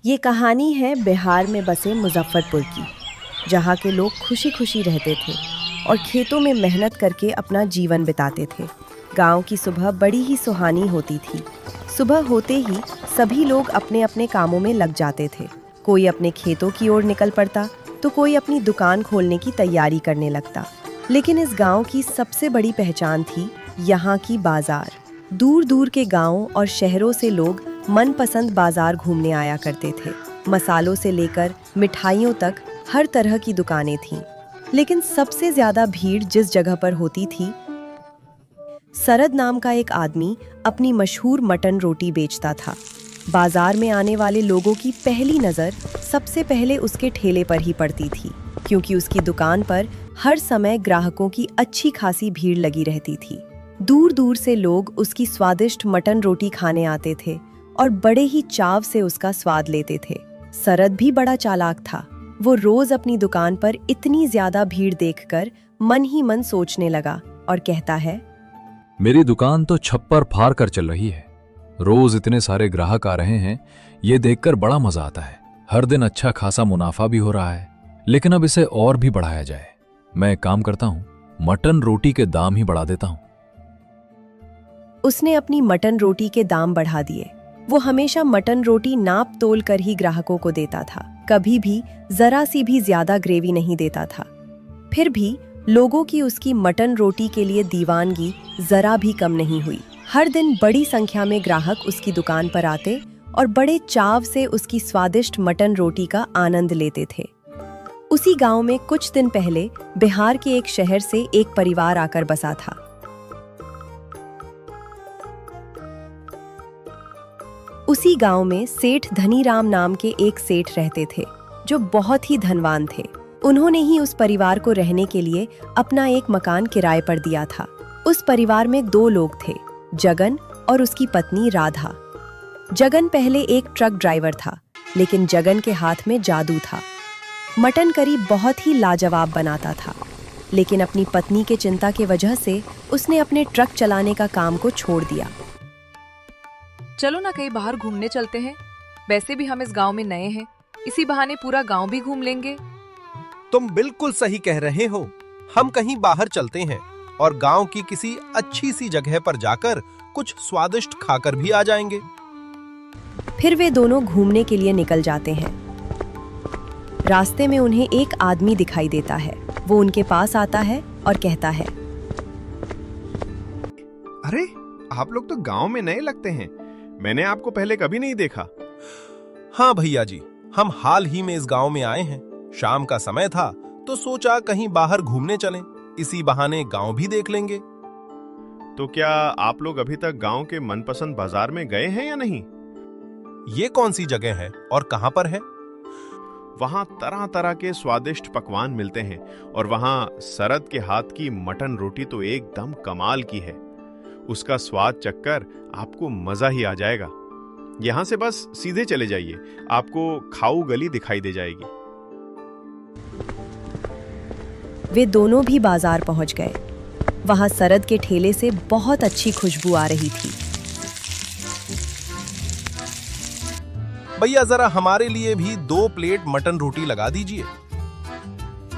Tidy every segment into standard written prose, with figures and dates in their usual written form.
ये कहानी है बिहार में बसे मुजफ्फरपुर की, जहाँ के लोग खुशी खुशी रहते थे और खेतों में मेहनत करके अपना जीवन बिताते थे। गांव की सुबह बड़ी ही सुहानी होती थी। सुबह होते ही सभी लोग अपने अपने कामों में लग जाते थे। कोई अपने खेतों की ओर निकल पड़ता तो कोई अपनी दुकान खोलने की तैयारी करने लगता। लेकिन इस गांव की सबसे बड़ी पहचान थी यहाँ की बाजार। दूर दूर के गांवों और शहरों से लोग मनपसंद बाजार घूमने आया करते थे। मसालों से लेकर मिठाइयों तक हर तरह की दुकानें थीं। लेकिन सबसे ज्यादा भीड़ जिस जगह पर होती थी, सरद नाम का एक आदमी अपनी मशहूर मटन रोटी बेचता था। बाजार में आने वाले लोगों की पहली नज़र सबसे पहले उसके ठेले पर ही पड़ती थी, क्योंकि उसकी दुकान पर हर समय ग्राहकों की अच्छी खासी भीड़ लगी रहती थी। दूर दूर से लोग उसकी स्वादिष्ट मटन रोटी खाने आते थे और बड़े ही चाव से उसका स्वाद लेते थे। सरद भी बड़ा चालाक था। वो रोज अपनी दुकान पर इतनी ज्यादा भीड़ देखकर मन ही मन सोचने लगा और कहता है, मेरी दुकान तो छप्पर फाड़ कर चल रही है। रोज इतने सारे ग्राहक आ रहे हैं, ये देखकर बड़ा मजा आता है। हर दिन अच्छा खासा मुनाफा भी हो रहा है, लेकिन अब इसे और भी बढ़ाया जाए। मैं एक काम करता हूँ, मटन रोटी के दाम ही बढ़ा देता हूँ। उसने अपनी मटन रोटी के दाम बढ़ा दिए। वो हमेशा मटन रोटी नाप तोल कर ही ग्राहकों को देता था, कभी भी जरा सी भी ज्यादा ग्रेवी नहीं देता था। फिर भी लोगों की उसकी मटन रोटी के लिए दीवानगी जरा भी कम नहीं हुई। हर दिन बड़ी संख्या में ग्राहक उसकी दुकान पर आते और बड़े चाव से उसकी स्वादिष्ट मटन रोटी का आनंद लेते थे। उसी गांव में कुछ दिन पहले बिहार के एक शहर से एक परिवार आकर बसा था। उसी गांव में सेठ धनीराम नाम के एक सेठ रहते थे, जो बहुत ही धनवान थे। उन्होंने ही उस परिवार को रहने के लिए अपना एक मकान किराए पर दिया था। उस परिवार में 2 लोग थे, जगन और उसकी पत्नी राधा। जगन पहले एक ट्रक ड्राइवर था, लेकिन जगन के हाथ में जादू था। मटन करी बहुत ही लाजवाब बनाता था, लेकिन अपनी पत्नी के चिंता के वजह से उसने अपने ट्रक चलाने का काम को छोड़ दिया। चलो ना कहीं बाहर घूमने चलते हैं। वैसे भी हम इस गांव में नए हैं, इसी बहाने पूरा गांव भी घूम लेंगे। तुम बिल्कुल सही कह रहे हो। हम कहीं बाहर चलते हैं और गांव की किसी अच्छी सी जगह पर जाकर कुछ स्वादिष्ट खाकर भी आ जाएंगे। फिर वे दोनों घूमने के लिए निकल जाते हैं। रास्ते में उन्हें एक आदमी दिखाई देता है। वो उनके पास आता है और कहता है, अरे, आप लोग तो गांव में नए लगते हैं। मैंने आपको पहले कभी नहीं देखा। हाँ भैया जी, हम हाल ही में इस गांव में आए हैं। शाम का समय था तो सोचा कहीं बाहर घूमने चलें, इसी बहाने गांव भी देख लेंगे। तो क्या आप लोग अभी तक गांव के मनपसंद बाजार में गए हैं या नहीं? ये कौन सी जगह है और कहां पर है? वहां तरह तरह के स्वादिष्ट पकवान मिलते हैं और वहां सरद के हाथ की मटन रोटी तो एकदम कमाल की है। उसका स्वाद चखकर आपको मजा ही आ जाएगा। यहां से बस सीधे चले जाइए, आपको खाऊ गली दिखाई दे जाएगी। वे दोनों भी बाजार पहुंच गए। वहां सरद के ठेले से बहुत अच्छी खुशबू आ रही थी। भैया जरा हमारे लिए भी 2 प्लेट मटन रोटी लगा दीजिए।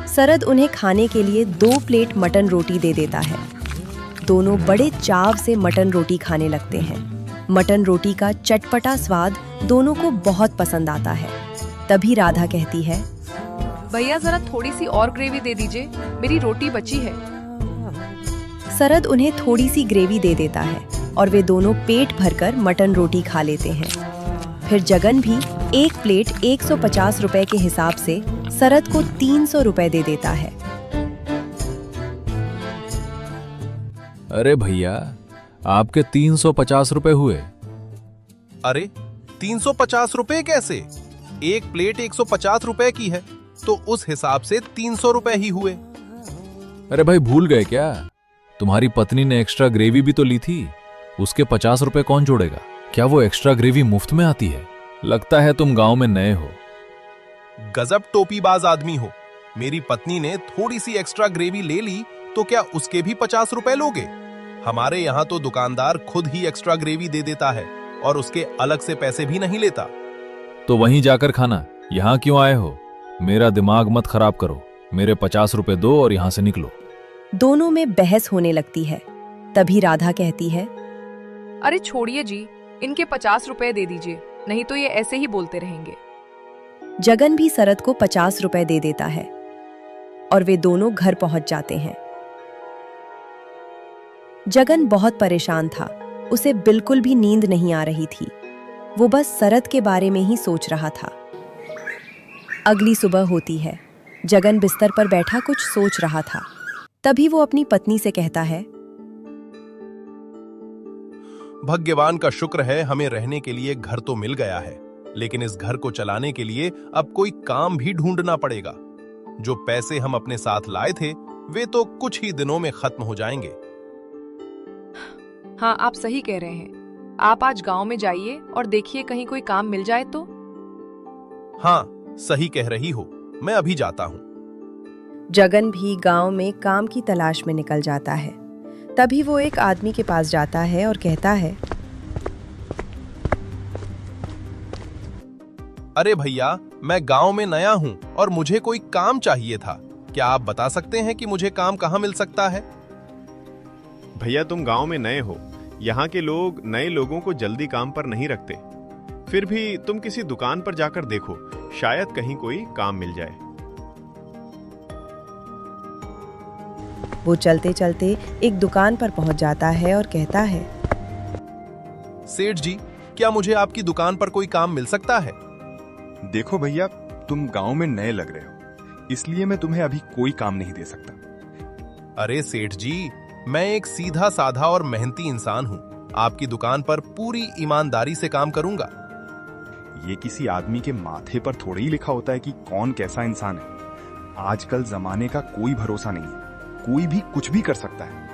सरद उन्हें खाने के लिए 2 प्लेट मटन रोटी दे देता है। दोनों बड़े चाव से मटन रोटी खाने लगते हैं। मटन रोटी का चटपटा स्वाद दोनों को बहुत पसंद आता है। तभी राधा कहती है, भैया जरा थोड़ी सी और ग्रेवी दे दीजिए, मेरी रोटी बची है। सरद उन्हें थोड़ी सी ग्रेवी दे देता है और वे दोनों पेट भरकर मटन रोटी खा लेते हैं। फिर जगन भी एक प्लेट 150 रुपए के हिसाब से सरद को 300 रुपए दे देता है। अरे भैया, आपके 350 रुपए हुए। अरे 350 रुपए कैसे? एक प्लेट 150 रुपए की है, तो उस हिसाब से 300 रुपए ही हुए। अरे भाई, भूल गए क्या? तुम्हारी पत्नी ने एक्स्ट्रा ग्रेवी भी तो ली थी, उसके 50 रुपए कौन जोड़ेगा? क्या वो एक्स्ट्रा ग्रेवी मुफ्त में आती है? लगता है तुम गांव में नए हो। गजब टोपीबाज आदमी हो। मेरी पत्नी ने थोड़ी सी एक्स्ट्रा ग्रेवी ले ली तो क्या उसके भी 50 रुपए लोगे? हमारे यहाँ तो दुकानदार खुद ही एक्स्ट्रा ग्रेवी दे देता है और उसके अलग से पैसे भी नहीं लेता। तो वहीं जाकर खाना, यहाँ क्यों आए हो? मेरा दिमाग मत खराब करो। मेरे 50 रुपए दो और यहाँ से निकलो। दोनों में बहस होने लगती है। तभी राधा कहती है, अरे छोड़िए जी, इनके 50 रुपए दे दीजिए, नहीं तो ये ऐसे ही बोलते रहेंगे। जगन भी शरद को 50 रुपए दे देता है और वे दोनों घर पहुंच जाते हैं। जगन बहुत परेशान था। उसे बिल्कुल भी नींद नहीं आ रही थी। वो बस शरद के बारे में ही सोच रहा था। अगली सुबह होती है। जगन बिस्तर पर बैठा कुछ सोच रहा था। तभी वो अपनी पत्नी से कहता है, भाग्यवान का शुक्र है, हमें रहने के लिए घर तो मिल गया है, लेकिन इस घर को चलाने के लिए अब कोई काम भी ढूंढना पड़ेगा। जो पैसे हम अपने साथ लाए थे वे तो कुछ ही दिनों में खत्म हो जाएंगे। हाँ, आप सही कह रहे हैं। आप आज गांव में जाइए और देखिए कहीं कोई काम मिल जाए तो। हाँ, सही कह रही हो, मैं अभी जाता हूँ। जगन भी गांव में काम की तलाश में निकल जाता है। तभी वो एक आदमी के पास जाता है और कहता है, अरे भैया, मैं गांव में नया हूँ और मुझे कोई काम चाहिए था। क्या आप बता सकते हैं कि मुझे काम कहाँ मिल सकता है? भैया, तुम गांव में नए हो। यहाँ के लोग नए लोगों को जल्दी काम पर नहीं रखते। फिर भी तुम किसी दुकान पर जाकर देखो, शायद कहीं कोई काम मिल जाए। वो चलते चलते एक दुकान पर पहुंच जाता है और कहता है, सेठ जी, क्या मुझे आपकी दुकान पर कोई काम मिल सकता है? देखो भैया, तुम गांव में नए लग रहे हो, इसलिए मैं तुम्हें अभी कोई काम नहीं दे सकता। अरे सेठ जी, मैं एक सीधा साधा और मेहनती इंसान हूँ। आपकी दुकान पर पूरी ईमानदारी से काम करूंगा। ये किसी आदमी के माथे पर थोड़ी ही लिखा होता है कि कौन कैसा इंसान है। आजकल जमाने का कोई भरोसा नहीं है, कोई भी कुछ भी कर सकता है।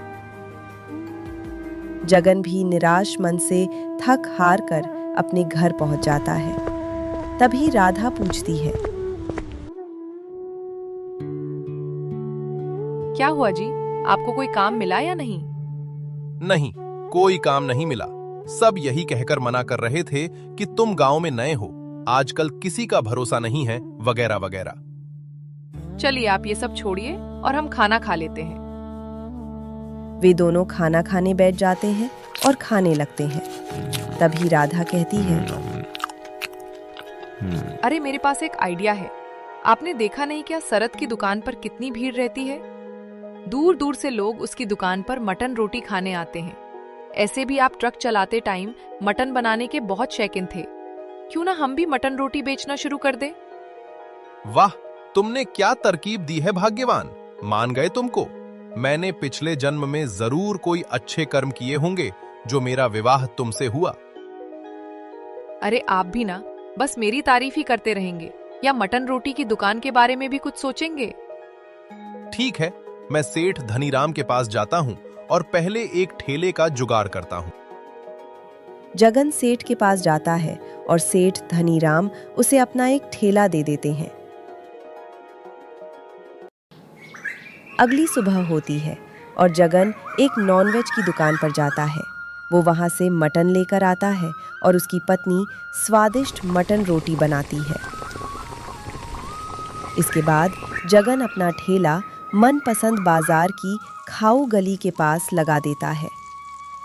जगन भी निराश मन से थक हार कर अपने घर पहुंच जाता है। तभी राधा पूछती है, क्या हुआ जी, आपको कोई काम मिला या नहीं? नहीं, कोई काम नहीं मिला। सब यही कहकर मना कर रहे थे कि तुम गांव में नए हो, आजकल किसी का भरोसा नहीं है, वगैरह वगैरह। चलिए आप ये सब छोड़िए और हम खाना खा लेते हैं। वे दोनों खाना खाने बैठ जाते हैं और खाने लगते हैं। तभी राधा कहती है, अरे मेरे पास एक आइडिया है। आपने देखा नहीं क्या शरद की दुकान पर कितनी भीड़ रहती है? दूर दूर से लोग उसकी दुकान पर मटन रोटी खाने आते हैं। ऐसे भी आप ट्रक चलाते टाइम मटन बनाने के बहुत शौकीन थे। क्यों ना हम भी मटन रोटी बेचना शुरू कर दें? वाह, तुमने क्या तरकीब दी है भाग्यवान, मान गए तुमको। मैंने पिछले जन्म में जरूर कोई अच्छे कर्म किए होंगे जो मेरा विवाह तुमसे हुआ। अरे आप भी ना बस मेरी तारीफ ही करते रहेंगे या मटन रोटी की दुकान के बारे में भी कुछ सोचेंगे? ठीक है, मैं सेठ धनीराम के पास जाता हूँ और पहले एक ठेले का जुगाड़ करता हूँ। जगन सेठ के पास जाता है और सेठ धनीराम उसे अपना एक ठेला दे देते हैं। अगली सुबह होती है और जगन एक नॉनवेज की दुकान पर जाता है। वो वहां से मटन लेकर आता है और उसकी पत्नी स्वादिष्ट मटन रोटी बनाती है। इसके बाद जगन अपना ठेला मनपसंद बाजार की खाऊ गली के पास लगा देता है।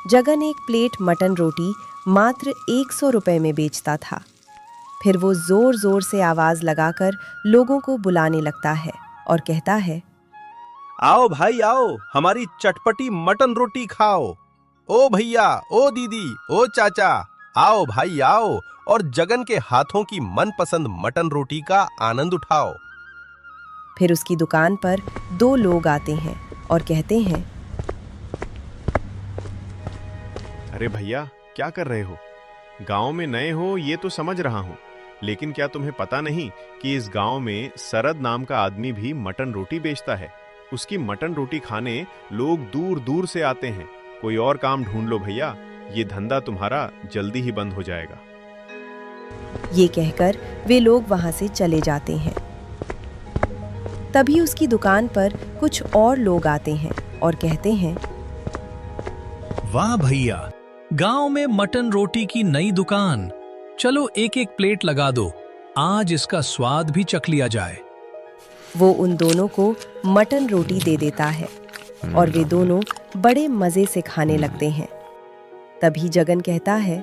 जगन एक प्लेट मटन रोटी मात्र 100 रुपए में बेचता था। फिर वो जोर जोर से आवाज लगाकर लोगों को बुलाने लगता है और कहता है, आओ भाई आओ, हमारी चटपटी मटन रोटी खाओ। ओ भैया, ओ दीदी, ओ चाचा, आओ भाई आओ और जगन के हाथों की मनपसंद मटन रोटी का आनंद उठाओ। फिर उसकी दुकान पर 2 लोग आते हैं और कहते हैं, अरे भैया, क्या कर रहे हो? गांव में नए हो ये तो समझ रहा हूँ, लेकिन क्या तुम्हें पता नहीं कि इस गांव में शरद नाम का आदमी भी मटन रोटी बेचता है। उसकी मटन रोटी खाने लोग दूर दूर से आते हैं। कोई और काम ढूंढ लो भैया, ये धंधा तुम्हारा जल्दी ही बंद हो जाएगा। ये कहकर वे लोग वहां से चले जाते हैं। तभी उसकी दुकान पर कुछ और लोग आते हैं और कहते हैं, वाह भैया, गांव में मटन रोटी की नई दुकान, चलो एक एक प्लेट लगा दो, आज इसका स्वाद भी चख लिया जाए। वो उन दोनों को मटन रोटी दे देता है और वे दोनों बड़े मजे से खाने लगते हैं। तभी जगन कहता है,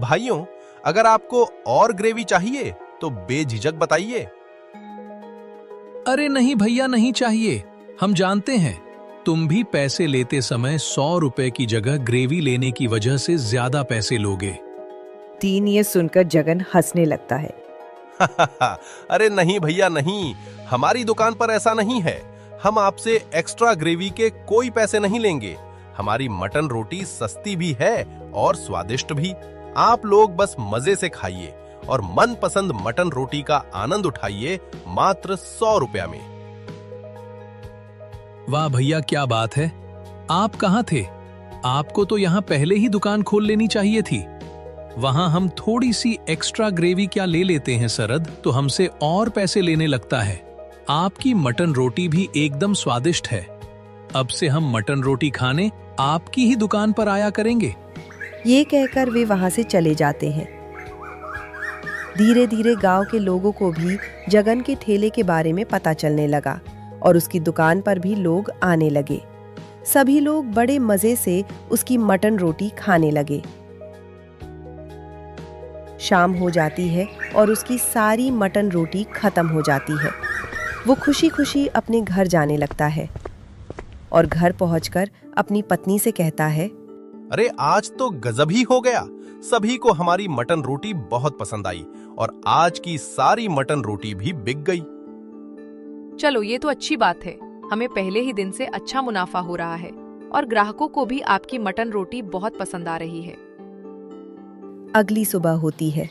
भाइयों, अगर आपको और ग्रेवी चाहिए तो बेझिझक बताइए। अरे नहीं भैया, नहीं चाहिए। हम जानते हैं तुम भी पैसे लेते समय 100 रुपए की जगह ग्रेवी लेने की वजह से ज्यादा पैसे लोगे। तीन ये सुनकर जगन हंसने लगता है। अरे नहीं भैया नहीं, हमारी दुकान पर ऐसा नहीं है। हम आपसे एक्स्ट्रा ग्रेवी के कोई पैसे नहीं लेंगे। हमारी मटन रोटी सस्ती भी है और स्वादिष्ट भी। आप लोग बस मजे से खाइए और मनपसंद मटन रोटी का आनंद उठाइए मात्र 100 रुपया में। वाह भैया, क्या बात है। आप कहाँ थे? आपको तो यहाँ पहले ही दुकान खोल लेनी चाहिए थी। वहां हम थोड़ी सी एक्स्ट्रा ग्रेवी क्या ले लेते हैं सरद, तो हमसे और पैसे लेने लगता है। आपकी मटन रोटी भी एकदम स्वादिष्ट है। अब से हम मटन रोटी खाने आपकी ही दुकान पर आया करेंगे। ये कहकर वे वहां से चले जाते हैं। धीरे धीरे गांव के लोगों को भी जगन के ठेले के बारे में पता चलने लगा और उसकी दुकान पर भी लोग आने लगे। सभी लोग बड़े मजे से उसकी मटन रोटी खाने लगे। शाम हो जाती है और उसकी सारी मटन रोटी खत्म हो जाती है। वो खुशी खुशी अपने घर जाने लगता है और घर पहुंचकर अपनी पत्नी से कहता है, अरे आज तो गजब ही हो गया। सभी को हमारी मटन रोटी बहुत पसंद आई और आज की सारी मटन रोटी भी बिक गई। चलो ये तो अच्छी बात है। हमें पहले ही दिन से अच्छा मुनाफा हो रहा है और ग्राहकों को भी आपकी मटन रोटी बहुत पसंद आ रही है। अगली सुबह होती है।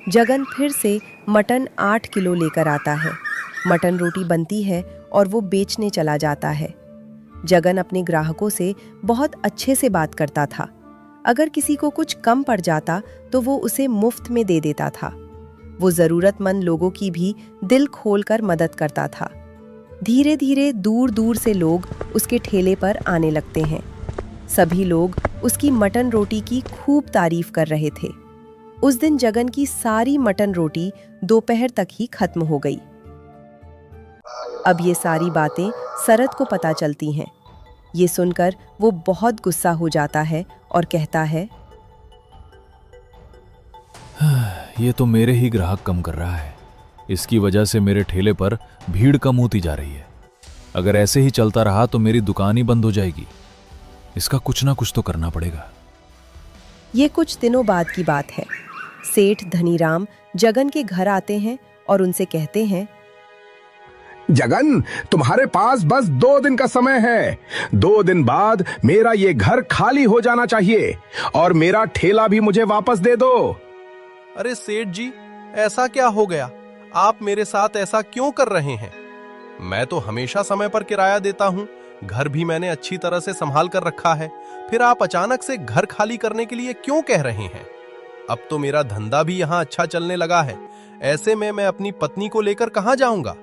जगन फिर से मटन 8 किलो लेकर आता है। मटन रोटी बनती है और वो बेचने चला जाता है। जगन अपने ग्राहकों से बहुत अच्छे से बात करता था। अगर किसी को कुछ कम पड़ जाता तो वो उसे मुफ्त में दे देता था। वो जरूरतमंद लोगों की भी दिल खोलकर मदद करता था। धीरे धीरे दूर दूर से लोग उसके ठेले पर आने लगते हैं। सभी लोग उसकी मटन रोटी की खूब तारीफ कर रहे थे। उस दिन जगन की सारी मटन रोटी दोपहर तक ही खत्म हो गई। अब ये सारी बातें सरद को पता चलती हैं। ये सुनकर वो बहुत गुस्सा हो जाता है और कहता है, ये तो मेरे ही ग्राहक कम कर रहा है। इसकी वजह से मेरे ठेले पर भीड़ कम होती जा रही है। अगर ऐसे ही चलता रहा तो मेरी दुकान ही बंद हो जाएगी। इसका कुछ ना कुछ तो करना पड़ेगा। ये कुछ दिनों बाद की बात है। सेठ धनीराम जगन के घर आते हैं और उनसे कहते हैं, जगन, तुम्हारे पास बस 2 दिन का समय है। 2 दिन बाद मेरा ये घर खाली हो जाना चाहिए और मेरा ठेला भी मुझे वापस दे दो। अरे सेठ जी, ऐसा क्या हो गया? आप मेरे साथ ऐसा क्यों कर रहे हैं? मैं तो हमेशा समय पर किराया देता हूँ। घर भी मैंने अच्छी तरह से संभाल कर रखा है। फिर आप अचानक से घर खाली करने के लिए क्यों कह रहे हैं? अब तो मेरा धंधा भी यहाँ अच्छा चलने लगा है। ऐसे में मैं अपनी पत्नी को लेकर कहाँ जाऊंगा?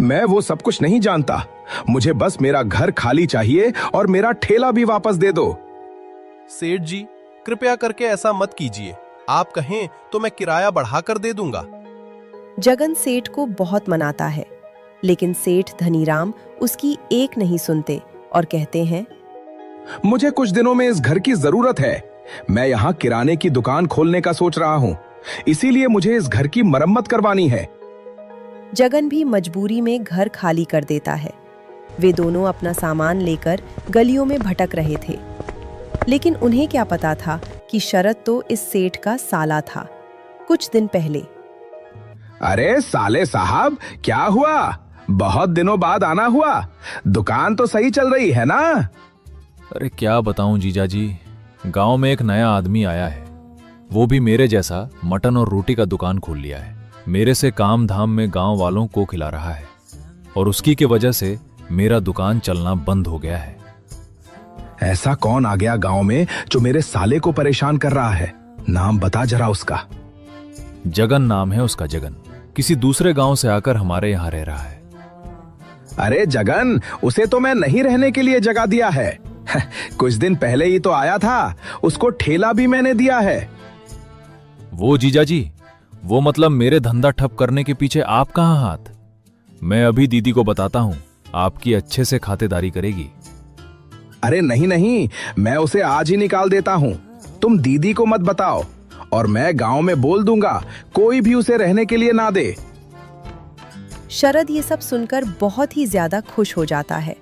मैं वो सब कुछ नहीं जानता। मुझे बस मेरा घर खाली चाहिए और मेरा ठेला भी वापस दे दो। सेठ जी, कृपया करके ऐसा मत कीजिए। आप कहें तो मैं किराया बढ़ाकर दे दूंगा। जगन सेठ को बहुत मनाता है, लेकिन सेठ धनीराम उसकी एक नहीं सुनते और कहते हैं, मुझे कुछ दिनों में इस घर की जरूरत है। मैं यहाँ किराने की दुकान खोलने का सोच रहा हूँ, इसीलिए मुझे इस घर की मरम्मत करवानी है। जगन भी मजबूरी में घर खाली कर देता है। वे दोनों अपना सामान लेकर गलियों में भटक रहे थे, लेकिन उन्हें क्या पता था कि शरद तो इस सेठ का साला था। कुछ दिन पहले, अरे साले साहब, क्या हुआ? बहुत दिनों बाद आना हुआ। दुकान तो सही चल रही है ना? अरे क्या बताऊं जीजा जी, गांव में एक नया आदमी आया है। वो भी मेरे जैसा मटन और रोटी का दुकान खोल लिया है। मेरे से काम धाम में गांव वालों को खिला रहा है और उसकी की वजह से मेरा दुकान चलना बंद हो गया है। ऐसा कौन आ गया गांव में जो मेरे साले को परेशान कर रहा है? नाम बता जरा उसका। जगन नाम है उसका, जगन। किसी दूसरे गांव से आकर हमारे यहाँ रह रहा है। अरे जगन, उसे तो मैं नहीं रहने के लिए जगह दिया है। कुछ दिन पहले ही तो आया था, उसको ठेला भी मैंने दिया है। वो जीजा जी, वो मतलब मेरे धंधा ठप करने के पीछे आप कहाँ हाथ? मैं अभी दीदी को बताता हूँ, आपकी अच्छे से खातेदारी करेगी। अरे नहीं नहीं, मैं उसे आज ही निकाल देता हूँ। तुम दीदी को मत बताओ, और मैं गांव में बोल दूंगा कोई भी उसे रहने के लिए ना दे। शरद ये सब सुनकर बहुत ही ज्यादा खुश हो जाता है।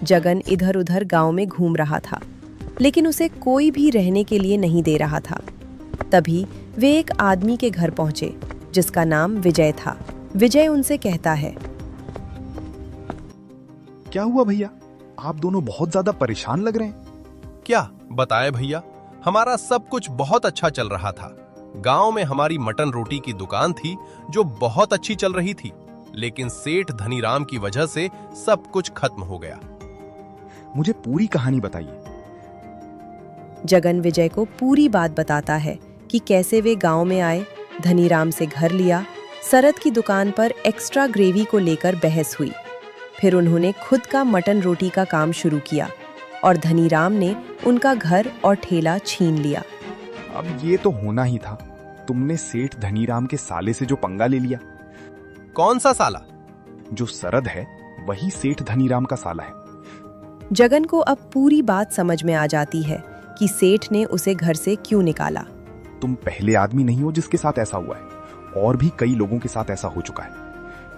जगन इधर उधर गांव में घूम रहा था, लेकिन उसे कोई भी रहने के लिए नहीं दे रहा था। तभी वे एक आदमी के घर पहुंचे जिसका नाम विजय था। विजय उनसे कहता है, क्या हुआ भैया, आप दोनों बहुत ज्यादा परेशान लग रहे हैं। क्या बताए भैया, हमारा सब कुछ बहुत अच्छा चल रहा था। गांव में हमारी मटन रोटी की दुकान थी जो बहुत अच्छी चल रही थी, लेकिन सेठ धनीराम की वजह से सब कुछ खत्म हो गया। मुझे पूरी कहानी बताइए। जगन विजय को पूरी बात बताता है कि कैसे वे गांव में आए, धनीराम से घर लिया, शरद की दुकान पर एक्स्ट्रा ग्रेवी को लेकर बहस हुई। फिर उन्होंने खुद का मटन रोटी का काम शुरू किया और धनीराम ने उनका घर और ठेला छीन लिया। अब ये तो होना ही था, तुमने सेठ धनीराम के साले से जो पंगा ले लिया। कौन सा साला? जो शरद है वही सेठ धनीराम का साला है। जगन को अब पूरी बात समझ में आ जाती है कि सेठ ने उसे घर से क्यों निकाला। तुम पहले आदमी नहीं हो जिसके साथ ऐसा हुआ है, और भी कई लोगों के साथ ऐसा हो चुका है।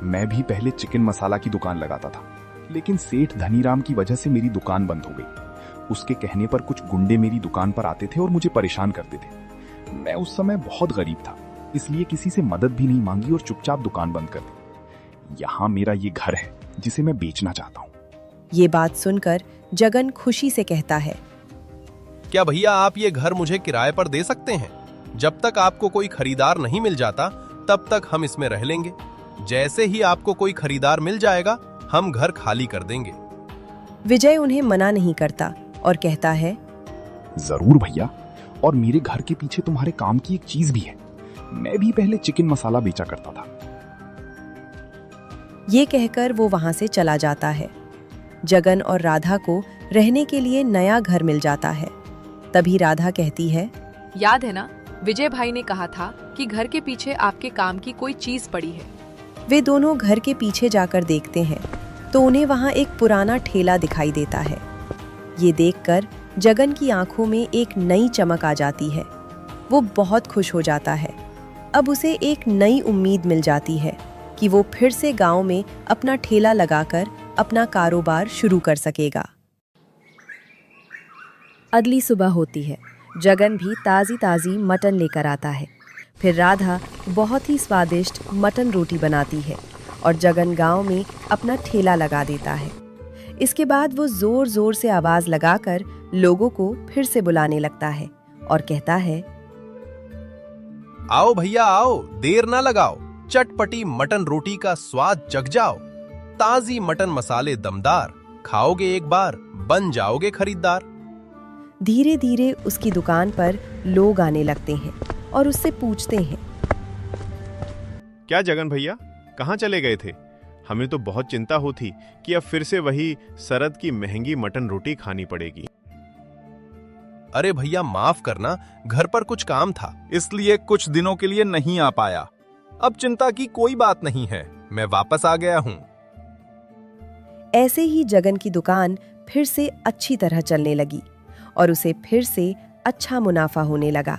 मैं भी पहले चिकन मसाला की दुकान लगाता था, लेकिन सेठ धनीराम की वजह से मेरी दुकान बंद हो गई। उसके कहने पर कुछ गुंडे मेरी दुकान पर आते थे और मुझे परेशान करते थे। मैं उस समय बहुत गरीब था, इसलिए किसी से मदद भी नहीं मांगी और चुपचाप दुकान बंद कर दी। यहाँ मेरा ये घर है जिसे मैं बेचना चाहता हूँ। ये बात सुनकर जगन खुशी से कहता है, क्या भैया आप ये घर मुझे किराए पर दे सकते हैं? जब तक आपको कोई खरीदार नहीं मिल जाता तब तक हम इसमें रह लेंगे। जैसे ही आपको कोई खरीदार मिल जाएगा हम घर खाली कर देंगे। विजय उन्हें मना नहीं करता और कहता है, जरूर भैया, और मेरे घर के पीछे तुम्हारे काम की एक चीज भी है। मैं भी पहले चिकन मसाला बेचा करता था। ये कहकर वो वहां से चला जाता है। जगन और राधा को रहने के लिए नया घर मिल जाता है। तभी राधा कहती है, याद है ना, विजय भाई ने कहा था कि घर के पीछे आपके काम की कोई चीज पड़ी है। वे दोनों घर के पीछे जाकर देखते हैं तो उन्हें वहां एक पुराना ठेला दिखाई देता है। ये देखकर जगन की आंखों में एक नई चमक आ जाती है। वो बहुत खुश हो जाता है। अब उसे एक नई उम्मीद मिल जाती है कि वो फिर से गांव में अपना ठेला लगाकर अपना कारोबार शुरू कर सकेगा। अगली सुबह होती है। जगन भी ताज़ी ताज़ी मटन लेकर आता है। फिर राधा बहुत ही स्वादिष्ट मटन रोटी बनाती है और जगन गांव में अपना ठेला लगा देता है। इसके बाद वो जोर जोर से आवाज लगाकर लोगों को फिर से बुलाने लगता है और कहता है, आओ भैया आओ, देर ना लगाओ, चटपटी मटन रोटी का स्वाद चख जाओ। ताजी मटन मसाले दमदार, खाओगे एक बार बन जाओगे खरीदार। धीरे धीरे उसकी दुकान पर लोग आने लगते हैं और उससे पूछते हैं, क्या जगन भैया कहाँ चले गए थे? हमें तो बहुत चिंता होती कि अब फिर से वही शरद की महंगी मटन रोटी खानी पड़ेगी। अरे भैया माफ करना, घर पर कुछ काम था इसलिए कुछ दिनों के लिए नहीं आ पाया। अब चिंता की कोई बात नहीं है, मैं वापस आ गया हूँ। ऐसे ही जगन की दुकान फिर से अच्छी तरह चलने लगी और उसे फिर से अच्छा मुनाफा होने लगा।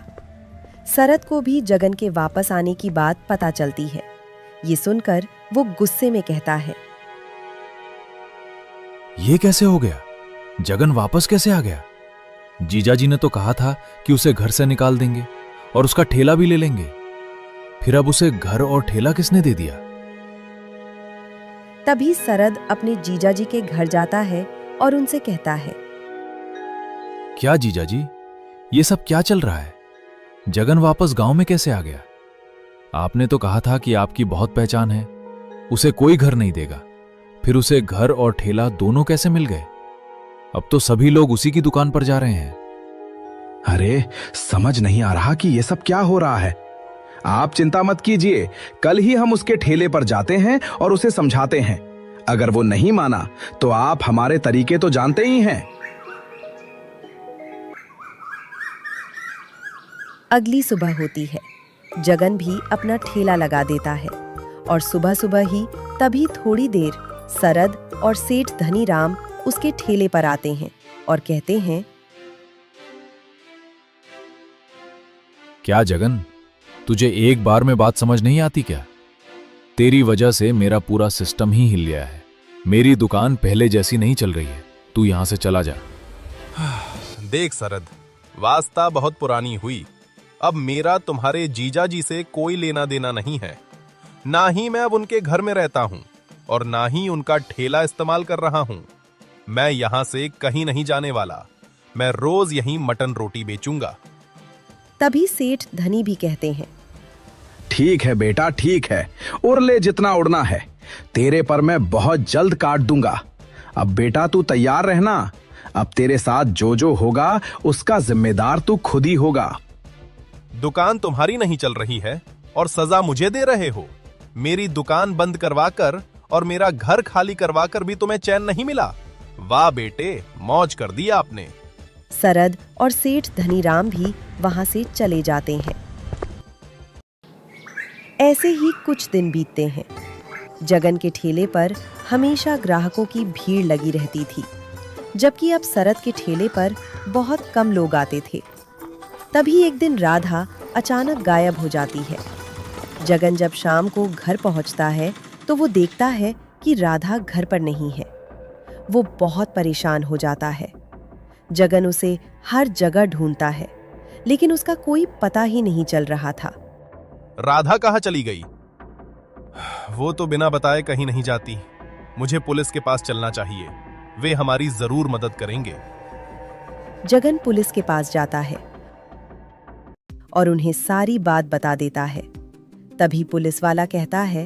शरद को भी जगन के वापस आने की बात पता चलती है। ये सुनकर वो गुस्से में कहता है, ये कैसे हो गया? जगन वापस कैसे आ गया? जीजाजी ने तो कहा था कि उसे घर से निकाल देंगे और उसका ठेला भी ले लेंगे। फिर अब उसे घर और ठेला किसने दे दिया? तभी शरद अपने जीजाजी के घर जाता है और उनसे कहता है, क्या जीजाजी, ये सब क्या चल रहा है? जगन वापस गांव में कैसे आ गया? आपने तो कहा था कि आपकी बहुत पहचान है, उसे कोई घर नहीं देगा। फिर उसे घर और ठेला दोनों कैसे मिल गए? अब तो सभी लोग उसी की दुकान पर जा रहे हैं। अरे समझ नहीं आ रहा कि ये सब क्या हो रहा है। आप चिंता मत कीजिए, कल ही हम उसके ठेले पर जाते हैं और उसे समझाते हैं। अगर वो नहीं माना तो आप हमारे तरीके तो जानते ही हैं। अगली सुबह होती है। जगन भी अपना ठेला लगा देता है और सुबह सुबह ही तभी थोड़ी देर सरद और सेठ धनीराम उसके ठेले पर आते हैं और कहते हैं, क्या जगन, तुझे एक बार में बात समझ नहीं आती क्या? तेरी वजह से मेरा पूरा सिस्टम ही हिल गया है। मेरी दुकान पहले जैसी नहीं चल रही है। तू यहां से चला जा। देख सरद, वास्ता बहुत पुरानी हुई। अब मेरा तुम्हारे जीजा जी से कोई लेना देना नहीं है। ना ही मैं अब उनके घर में रहता हूं और ना ही उनका ठेला इस्तेमाल कर रहा हूं। मैं यहां से कहीं नहीं जाने वाला। मैं रोज यहीं मटन रोटी बेचूंगा। तभी सेठ धनी भी कहते हैं, ठीक है बेटा, ठीक है, उड़ ले जितना उड़ना है। तेरे पर मैं बहुत जल्द काट दूंगा। अब बेटा तू तैयार रहना। अब तेरे साथ जो जो होगा उसका जिम्मेदार तू खुद ही होगा। दुकान तुम्हारी नहीं चल रही है और सजा मुझे दे रहे हो। मेरी दुकान बंद करवाकर और मेरा घर खाली करवाकर भी तुम्हें चैन नहीं मिला। वाह बेटे, मौज कर दिया आपने। सरद और सेठ धनीराम भी वहां से चले जाते हैं। ऐसे ही कुछ दिन बीतते हैं। जगन के ठेले पर हमेशा ग्राहकों की भीड़ लगी रहती थी, जबकि अब सरद के ठेले पर बहुत कम लोग आते थे। तभी एक दिन राधा अचानक गायब हो जाती है। जगन जब शाम को घर पहुंचता है तो वो देखता है कि राधा घर पर नहीं है। वो बहुत परेशान हो जाता है। जगन उसे हर जगह ढूंढता है, लेकिन उसका कोई पता ही नहीं चल रहा था। राधा कहाँ चली गई? वो तो बिना बताए कहीं नहीं जाती। मुझे पुलिस के पास चलना चाहिए। वे हमारी जरूर मदद करेंगे। जगन पुलिस के पास जाता है और उन्हें सारी बात बता देता है। तभी पुलिस वाला कहता है,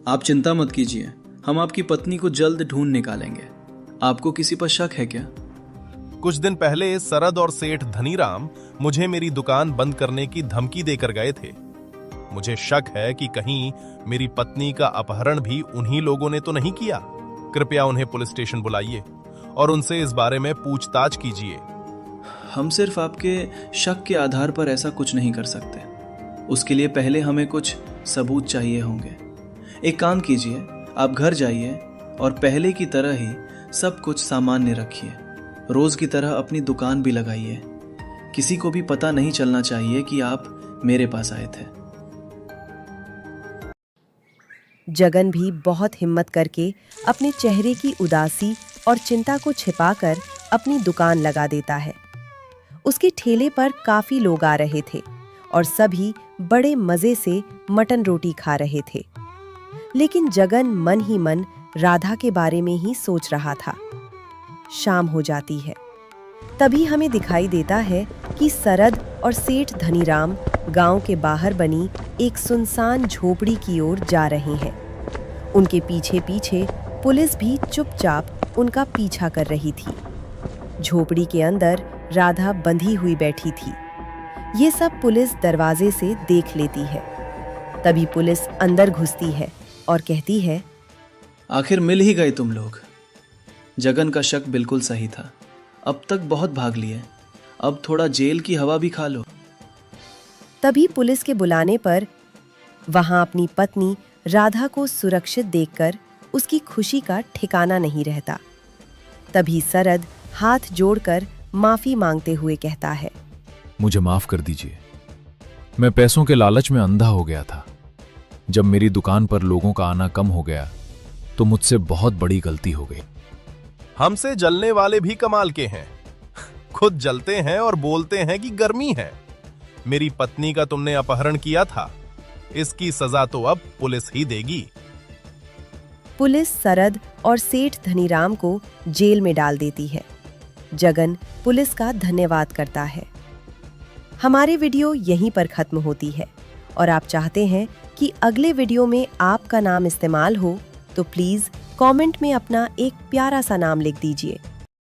आप चिंता मत कीजिए, हम आपकी पत्नी को जल्द ढूंढ निकालेंगे। आपको किसी पर शक है क्या? कुछ दिन पहले सरद और सेठ धनीराम मुझे मेरी दुकान बंद करने की धमकी देकर गए थे। मुझे शक है कि कहीं मेरी पत्नी का अपहरण भी उन्हीं लोगों ने तो नहीं किया। कृपया उन्हें पुलिस स्टेशन बुलाइए और उनसे इस बारे में पूछताछ कीजिए। हम सिर्फ आपके शक के आधार पर ऐसा कुछ नहीं कर सकते। उसके लिए पहले हमें कुछ सबूत चाहिए होंगे। एक काम कीजिए, आप घर जाइए और पहले की तरह ही सब कुछ सामान्य रखिए। रोज की तरह अपनी दुकान भी लगाइए। किसी को भी पता नहीं चलना चाहिए कि आप मेरे पास आए थे। जगन भी बहुत हिम्मत करके अपने चेहरे की उदासी और चिंता को छिपाकर अपनी दुकान लगा देता है। उसके ठेले पर काफी लोग आ रहे थे और सभी बड़े मजे से मटन रोटी खा रहे थे। लेकिन जगन मन ही मन राधा के बारे में ही सोच रहा था। शाम हो जाती है। तभी हमें दिखाई देता है कि सरद और सेठ धनीराम गांव के बाहर बनी एक सुनसान झोपड़ी की ओर जा रहे हैं। उनके पीछे पीछे पुलिस भी चुपचाप उनका पीछा कर रही थी। झोपड़ी के अंदर राधा बंधी हुई बैठी थी। ये सब पुलिस दरवाजे से देख लेती है। तभी पुलिस अंदर घुसती है और कहती है, आखिर मिल ही गए तुम लोग। जगन का शक बिल्कुल सही था। अब तक बहुत भाग लिए, अब थोड़ा जेल की हवा भी खा लो। तभी पुलिस के बुलाने पर वहां अपनी पत्नी राधा को सुरक्षित देखकर उसकी खुशी का ठिकाना नहीं रहता। तभी सरद हाथ जोड़कर माफी मांगते हुए कहता है, मुझे माफ कर दीजिए। मैं पैसों के लालच में अंधा हो गया था। जब मेरी दुकान पर लोगों का आना कम हो गया तो मुझसे बहुत बड़ी गलती हो गई। हमसे जलने वाले भी कमाल के हैं। खुद जलते हैं और बोलते हैं कि गर्मी है। मेरी पत्नी का तुमने अपहरण किया था, इसकी सजा तो अब पुलिस ही देगी। पुलिस सरद और सेठ धनीराम को जेल में डाल देती है। जगन पुलिस का धन्यवाद करता है। हमारी वीडियो यहीं पर खत्म होती है और आप चाहते हैं कि अगले वीडियो में आपका नाम इस्तेमाल हो तो प्लीज कमेंट में अपना एक प्यारा सा नाम लिख दीजिए।